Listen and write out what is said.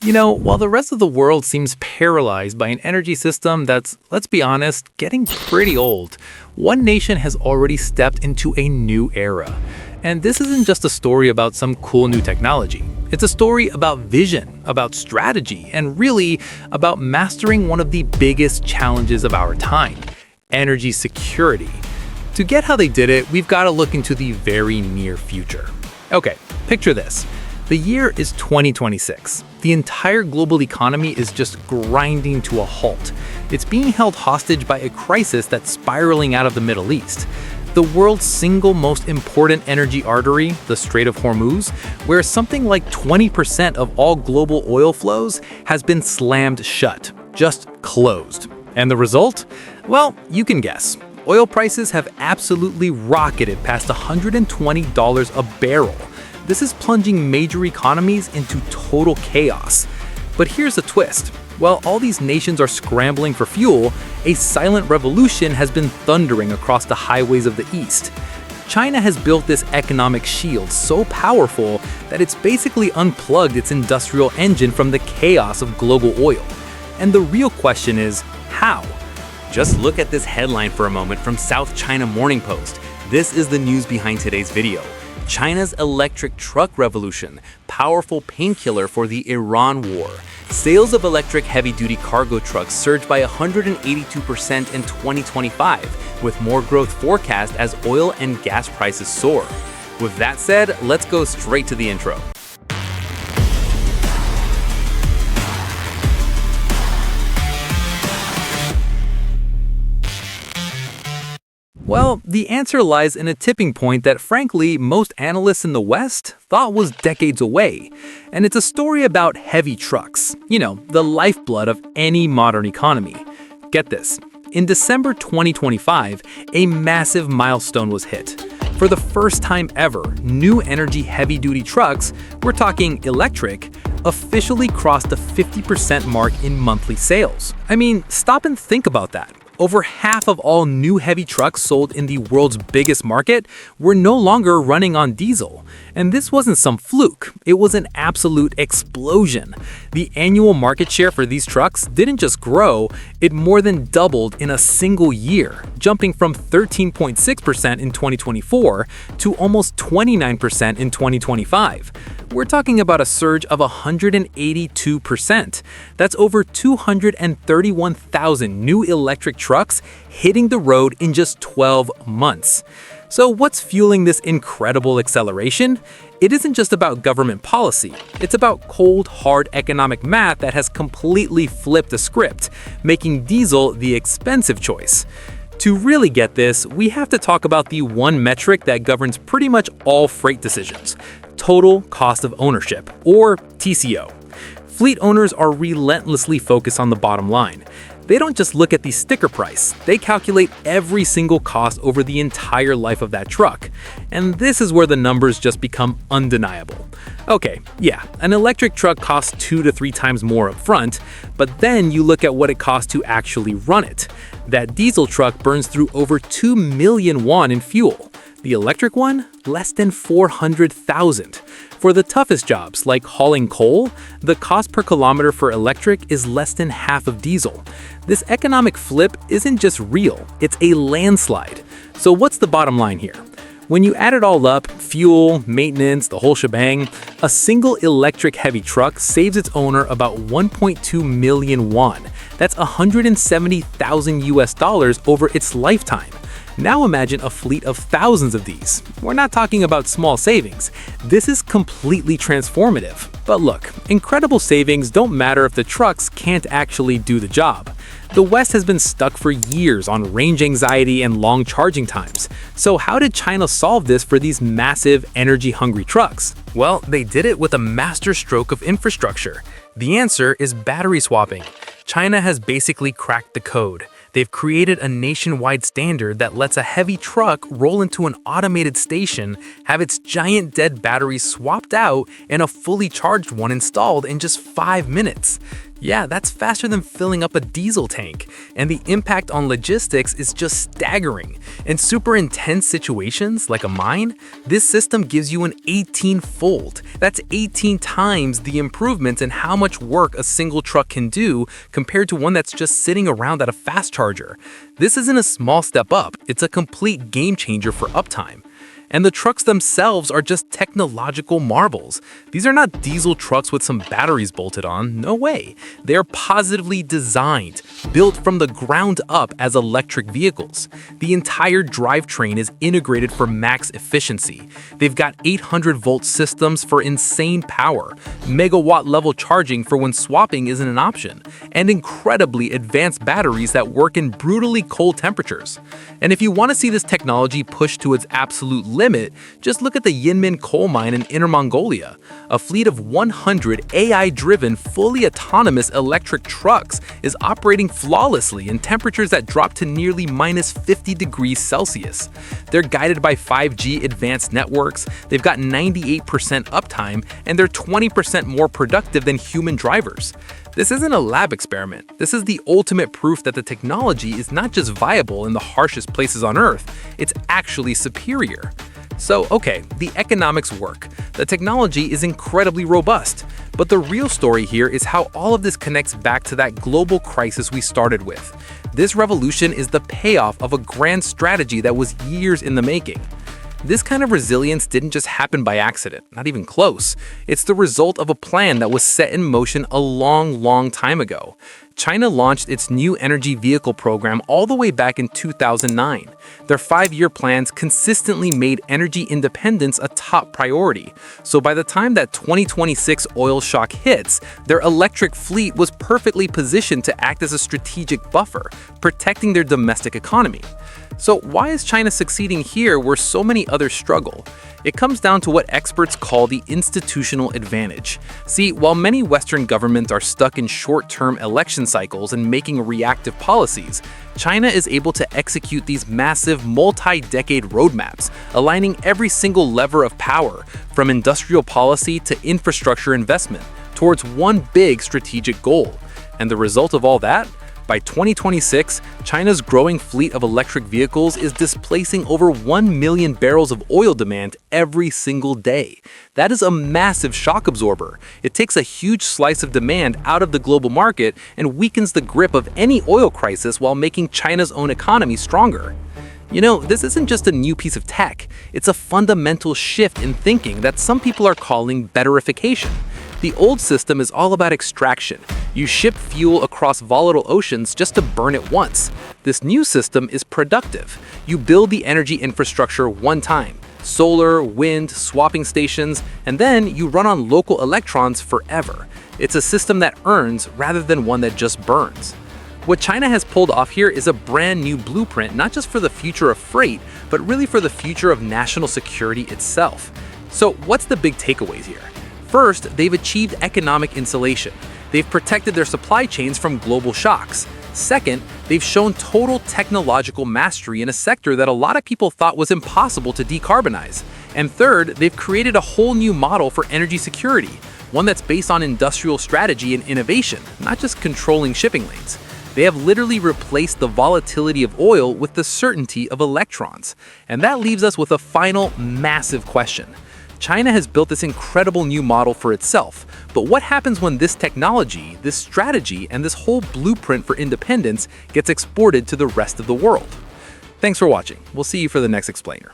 While the rest of the world seems paralyzed by an energy system that's, let's be honest, getting pretty old, one nation has already stepped into a new era. And this isn't just a story about some cool new technology. It's a story about vision, about strategy, and really about mastering one of the biggest challenges of our time: energy security. To get how they did it, we've got to look into the very near future. Okay, picture this. The year is 2026. The entire global economy is just grinding to a halt. It's being held hostage by a crisis that's spiraling out of the Middle East. The world's single most important energy artery, the Strait of Hormuz, where something like 20% of all global oil flows, has been slammed shut, just closed. And the result? Well, you can guess. Oil prices have absolutely rocketed past $120 a barrel. This is plunging major economies into total chaos. But here's the twist. While all these nations are scrambling for fuel, a silent revolution has been thundering across the highways of the East. China has built this economic shield so powerful that it's basically unplugged its industrial engine from the chaos of global oil. And the real question is, how? Just look at this headline for a moment from South China Morning Post. This is the news behind today's video. China's electric truck revolution, powerful painkiller for the Iran war. Sales of electric heavy-duty cargo trucks surged by 182% in 2025, with more growth forecast as oil and gas prices soar. With that said, let's go straight to the intro. Well, the answer lies in a tipping point that frankly most analysts in the West thought was decades away. And it's a story about heavy trucks, the lifeblood of any modern economy. Get this, in December 2025, a massive milestone was hit. For the first time ever, new energy heavy-duty trucks, we're talking electric, officially crossed the 50% mark in monthly sales. I mean, stop and think about that. Over half of all new heavy trucks sold in the world's biggest market were no longer running on diesel. And this wasn't some fluke, it was an absolute explosion. The annual market share for these trucks didn't just grow, it more than doubled in a single year, jumping from 13.6% in 2024 to almost 29% in 2025. We're talking about a surge of 182%. That's over 231,000 new electric trucks hitting the road in just 12 months. So what's fueling this incredible acceleration? It isn't just about government policy. It's about cold, hard economic math that has completely flipped the script, making diesel the expensive choice. To really get this, we have to talk about the one metric that governs pretty much all freight decisions: total cost of ownership, or TCO. Fleet owners are relentlessly focused on the bottom line. They don't just look at the sticker price, they calculate every single cost over the entire life of that truck. And this is where the numbers just become undeniable. Okay, yeah, an electric truck costs 2 to 3 times more up front, but then you look at what it costs to actually run it. That diesel truck burns through over 2 million won in fuel. The electric one, less than 400,000. For the toughest jobs, like hauling coal, the cost per kilometer for electric is less than half of diesel. This economic flip isn't just real, it's a landslide. So what's the bottom line here? When you add it all up, fuel, maintenance, the whole shebang, a single electric heavy truck saves its owner about 1.2 million won. That's 170,000 US dollars over its lifetime. Now imagine a fleet of thousands of these. We're not talking about small savings. This is completely transformative. But look, incredible savings don't matter if the trucks can't actually do the job. The West has been stuck for years on range anxiety and long charging times. So how did China solve this for these massive, energy-hungry trucks? Well, they did it with a master stroke of infrastructure. The answer is battery swapping. China has basically cracked the code. They've created a nationwide standard that lets a heavy truck roll into an automated station, have its giant dead batteries swapped out, and a fully charged one installed in just 5 minutes. Yeah, that's faster than filling up a diesel tank. And the impact on logistics is just staggering. In super intense situations, like a mine, this system gives you an 18-fold. That's 18 times the improvements in how much work a single truck can do compared to one that's just sitting around at a fast charger. This isn't a small step up, it's a complete game changer for uptime. And the trucks themselves are just technological marvels. These are not diesel trucks with some batteries bolted on, no way. They're positively designed, built from the ground up as electric vehicles. The entire drivetrain is integrated for max efficiency. They've got 800-volt systems for insane power, megawatt-level charging for when swapping isn't an option, and incredibly advanced batteries that work in brutally cold temperatures. And if you want to see this technology pushed to its absolute limit, just look at the Yinmin coal mine in Inner Mongolia. A fleet of 100 AI-driven, fully autonomous electric trucks is operating flawlessly in temperatures that drop to nearly minus 50 degrees Celsius. They're guided by 5G advanced networks, they've got 98% uptime, and they're 20% more productive than human drivers. This isn't a lab experiment. This is the ultimate proof that the technology is not just viable in the harshest places on Earth, it's actually superior. So, okay, the economics work. The technology is incredibly robust. But the real story here is how all of this connects back to that global crisis we started with. This revolution is the payoff of a grand strategy that was years in the making. This kind of resilience didn't just happen by accident, not even close. It's the result of a plan that was set in motion a long time ago. China launched its new energy vehicle program all the way back in 2009. Their 5-year plans consistently made energy independence a top priority. So by the time that 2026 oil shock hits, their electric fleet was perfectly positioned to act as a strategic buffer, protecting their domestic economy. So why is China succeeding here where so many others struggle? It comes down to what experts call the institutional advantage. See, while many Western governments are stuck in short-term election cycles and making reactive policies, China is able to execute these massive multi-decade roadmaps, aligning every single lever of power, from industrial policy to infrastructure investment, towards one big strategic goal. And the result of all that? By 2026, China's growing fleet of electric vehicles is displacing over 1 million barrels of oil demand every single day. That is a massive shock absorber. It takes a huge slice of demand out of the global market and weakens the grip of any oil crisis while making China's own economy stronger. You know, this isn't just a new piece of tech. It's a fundamental shift in thinking that some people are calling betterification. The old system is all about extraction. You ship fuel across volatile oceans just to burn it once. This new system is productive. You build the energy infrastructure one time, solar, wind, swapping stations, and then you run on local electrons forever. It's a system that earns rather than one that just burns. What China has pulled off here is a brand new blueprint, not just for the future of freight, but really for the future of national security itself. So what's the big takeaways here? First, they've achieved economic insulation. They've protected their supply chains from global shocks. Second, they've shown total technological mastery in a sector that a lot of people thought was impossible to decarbonize. And third, they've created a whole new model for energy security, one that's based on industrial strategy and innovation, not just controlling shipping lanes. They have literally replaced the volatility of oil with the certainty of electrons. And that leaves us with a final massive question. China has built this incredible new model for itself, but what happens when this technology, this strategy, and this whole blueprint for independence gets exported to the rest of the world? Thanks for watching. We'll see you for the next explainer.